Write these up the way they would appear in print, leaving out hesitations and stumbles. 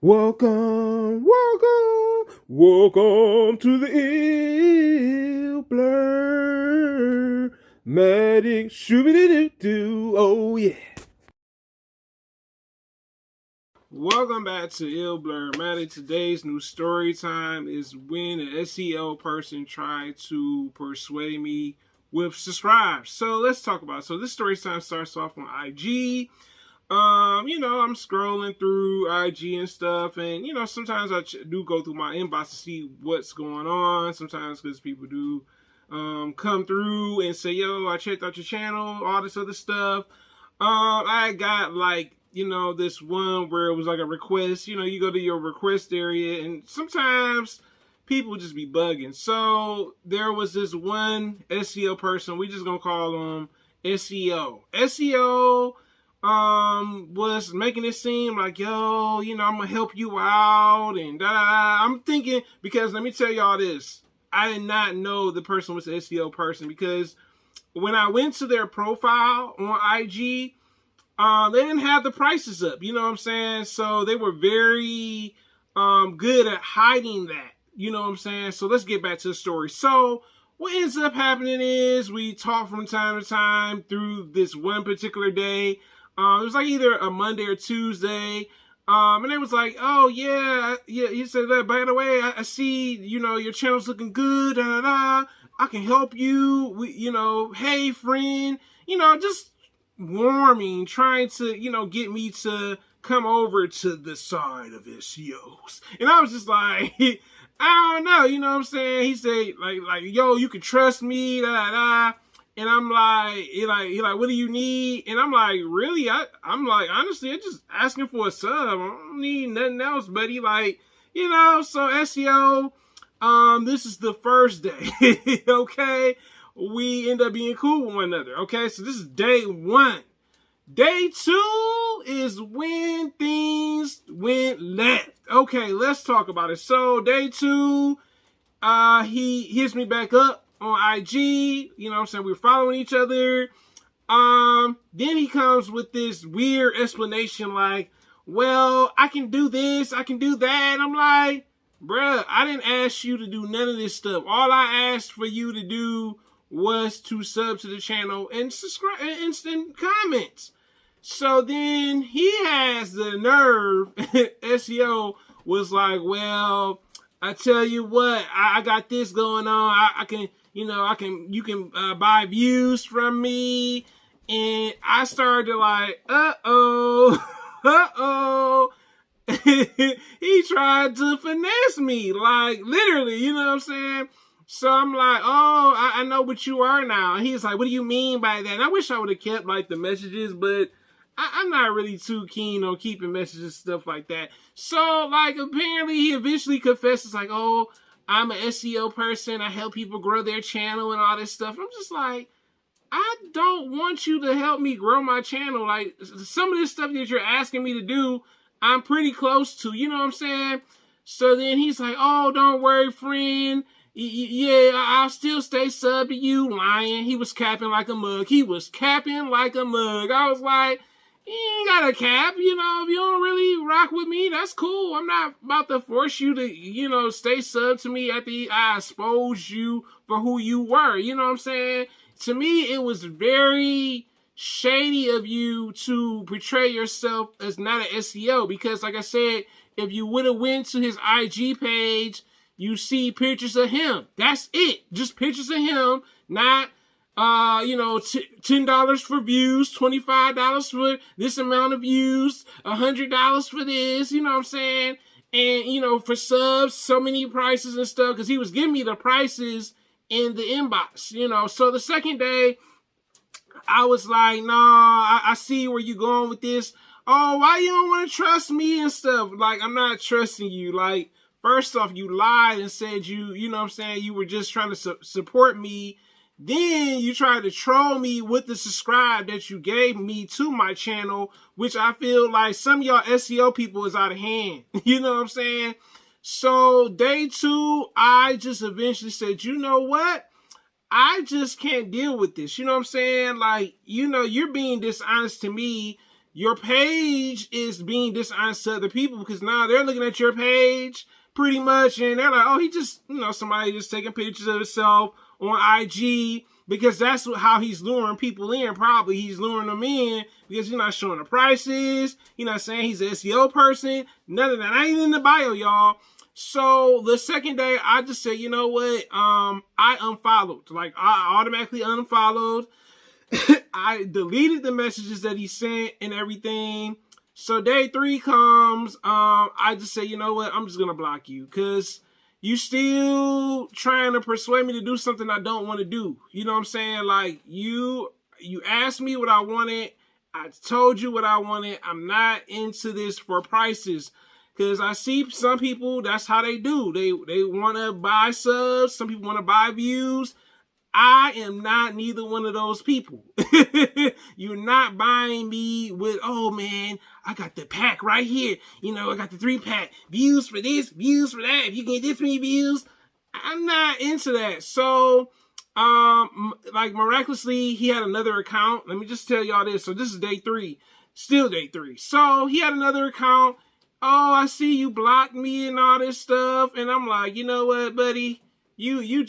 Welcome to the ill blur. Matic shooby-doo-doo, oh yeah. Welcome back to Ill Blur Matic. Today's new story time is when an SEO person tried to persuade me with subscribe. So let's talk about it. So this story time starts off on IG. I'm scrolling through IG and stuff, and sometimes I do go through my inbox to see what's going on. Sometimes because people do come through and say, "Yo, I checked out your channel," all this other stuff. I got this one where it was like a request. You go to your request area, and sometimes people just be bugging. So there was this one SEO person. We just gonna call him SEO. SEO was making it seem like, yo, I'm gonna help you out and da da da. I'm thinking, because let me tell y'all this, I did not know the person was an SEO person, because when I went to their profile on IG, they didn't have the prices up, you know what I'm saying? So they were very good at hiding that, you know what I'm saying? So let's get back to the story. So what ends up happening is we talk from time to time through this one particular day. It was like either a Monday or Tuesday. And it was like, oh, yeah. He said that, by the way, I see, your channel's looking good. Da, da, da. I can help you. Hey, friend. Just warming, trying to, get me to come over to the side of SEOs. And I was just like, I don't know. You know what I'm saying? He said, like, yo, you can trust me. Da, da, da. And I'm like, he like, what do you need? And I'm like, really? I'm like, honestly, I'm just asking for a sub. I don't need nothing else, buddy. Like, so SEO, this is the first day, okay? We end up being cool with one another, okay? So this is day one. Day two is when things went left. Okay, let's talk about it. So day two, he hits me back up on IG, we're following each other. Then he comes with this weird explanation like, well, I can do this, I can do that. I'm like, bruh, I didn't ask you to do none of this stuff. All I asked for you to do was to sub to the channel and subscribe and instant comments. So then he has the nerve, SEO was like, well, I tell you what, I got this going on. I can, you can buy views from me. And I started to like, he tried to finesse me, like literally, you know what I'm saying? So I'm like, oh, I know what you are now. And he's like, what do you mean by that? And I wish I would have kept like the messages, but I'm not really too keen on keeping messages and stuff like that. So, like, apparently he eventually confesses, like, oh, I'm an SEO person. I help people grow their channel and all this stuff. I'm just like, I don't want you to help me grow my channel. Like, some of this stuff that you're asking me to do, I'm pretty close to. You know what I'm saying? So then he's like, oh, don't worry, friend. Yeah, I'll still stay sub to you. Lying. He was capping like a mug. I was like, you ain't got a cap, if you don't really rock with me, that's cool. I'm not about to force you to, stay sub to me after I exposed you for who you were, you know what I'm saying? To me, it was very shady of you to portray yourself as not an SEO, because like I said, if you would have went to his IG page, you see pictures of him. That's it. Just pictures of him, not $10 for views, $25 for this amount of views, $100 for this, you know what I'm saying? And, for subs, so many prices and stuff, because he was giving me the prices in the inbox, So the second day, I was like, nah, I see where you're going with this. Oh, why you don't want to trust me and stuff? Like, I'm not trusting you. Like, first off, you lied and said you know what I'm saying, you were just trying to support me. Then you tried to troll me with the subscribe that you gave me to my channel, which I feel like some of y'all SEO people is out of hand. You know what I'm saying? So day two, I just eventually said, you know what? I just can't deal with this. You know what I'm saying? Like, you're being dishonest to me your page is being dishonest to other people, because now they're looking at your page pretty much and they're like, oh, he just, somebody just taking pictures of himself on IG, because that's how he's luring people in. Probably he's luring them in because he's not showing the prices. He's not saying he's an SEO person. None of that. I ain't in the bio, y'all. So the second day, I just said, you know what? I unfollowed. Like, I automatically unfollowed. I deleted the messages that he sent and everything. So day 3 comes. I just say, you know what? I'm just gonna block you, because you still trying to persuade me to do something I don't want to do. You know what I'm saying? Like, you asked me what I wanted. I told you what I wanted. I'm not into this for prices. Because I see some people, that's how they do. They want to buy subs. Some people want to buy views. I am not neither one of those people. You're not buying me with, oh man, I got the pack right here. I got the 3-pack. Views for this, views for that. If you get this many views, I'm not into that. So, like, miraculously, he had another account. Let me just tell y'all this. So this is day 3. Still day 3. So he had another account. Oh, I see you blocked me and all this stuff. And I'm like, you know what, buddy? You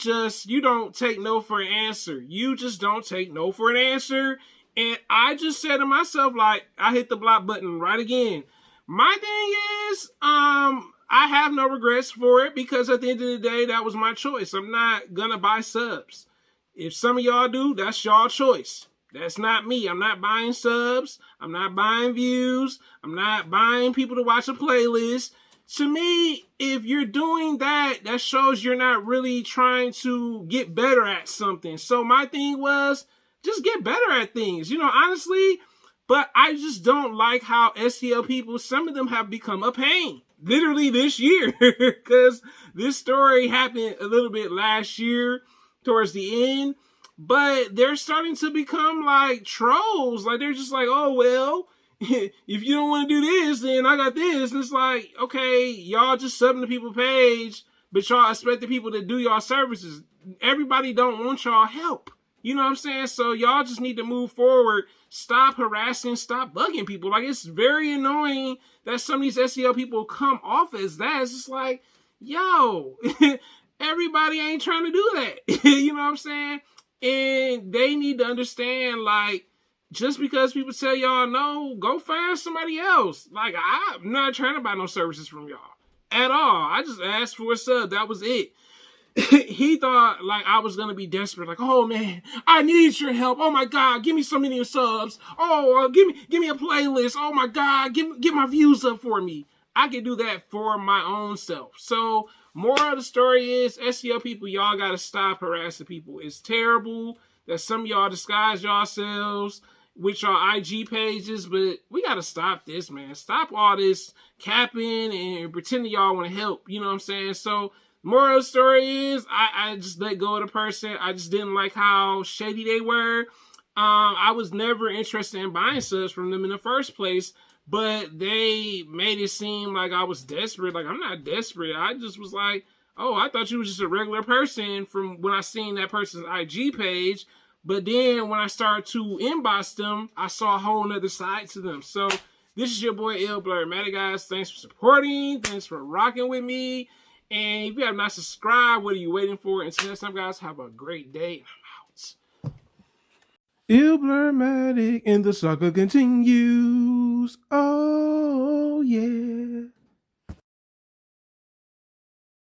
don't take no for an answer. You just don't take no for an answer. And I just said to myself, like, I hit the block button right again. My thing is, I have no regrets for it, because at the end of the day, that was my choice. I'm not gonna buy subs. If some of y'all do, that's y'all choice. That's not me. I'm not buying subs. I'm not buying views. I'm not buying people to watch a playlist. To me, if you're doing that, that shows you're not really trying to get better at something. So my thing was, just get better at things, honestly. But I just don't like how SEO people, some of them have become a pain. Literally this year. Because this story happened a little bit last year towards the end. But they're starting to become like trolls. Like, they're just like, oh, well, if you don't want to do this, then I got this. And it's like, okay, y'all just subbing to people's page, but y'all expect the people to do y'all services. Everybody don't want y'all help. You know what I'm saying? So y'all just need to move forward. Stop harassing, stop bugging people. Like, it's very annoying that some of these SEO people come off as that. It's just like, yo, everybody ain't trying to do that. You know what I'm saying? And they need to understand, like, just because people tell y'all no, go find somebody else. Like, I'm not trying to buy no services from y'all at all. I just asked for a sub. That was it. He thought, like, I was going to be desperate. Like, oh, man, I need your help. Oh, my God, give me so many subs. Oh, give me a playlist. Oh, my God, get my views up for me. I can do that for my own self. So, moral of the story is, SEO people, y'all got to stop harassing people. It's terrible that some of y'all disguise yourselves with your IG pages, but we got to stop this, man. Stop all this capping and pretending y'all want to help. You know what I'm saying? So, moral of the story is, I just let go of the person. I just didn't like how shady they were. I was never interested in buying subs from them in the first place. But they made it seem like I was desperate. Like, I'm not desperate. I just was like, oh, I thought you was just a regular person from when I seen that person's IG page. But then when I started to inbox them, I saw a whole nother side to them. So this is your boy, Blurmatic, guys. Thanks for supporting. Thanks for rocking with me. And if you have not subscribed, what are you waiting for? Until next time, guys, have a great day. Blurmatic and the saga continues. Oh, yeah.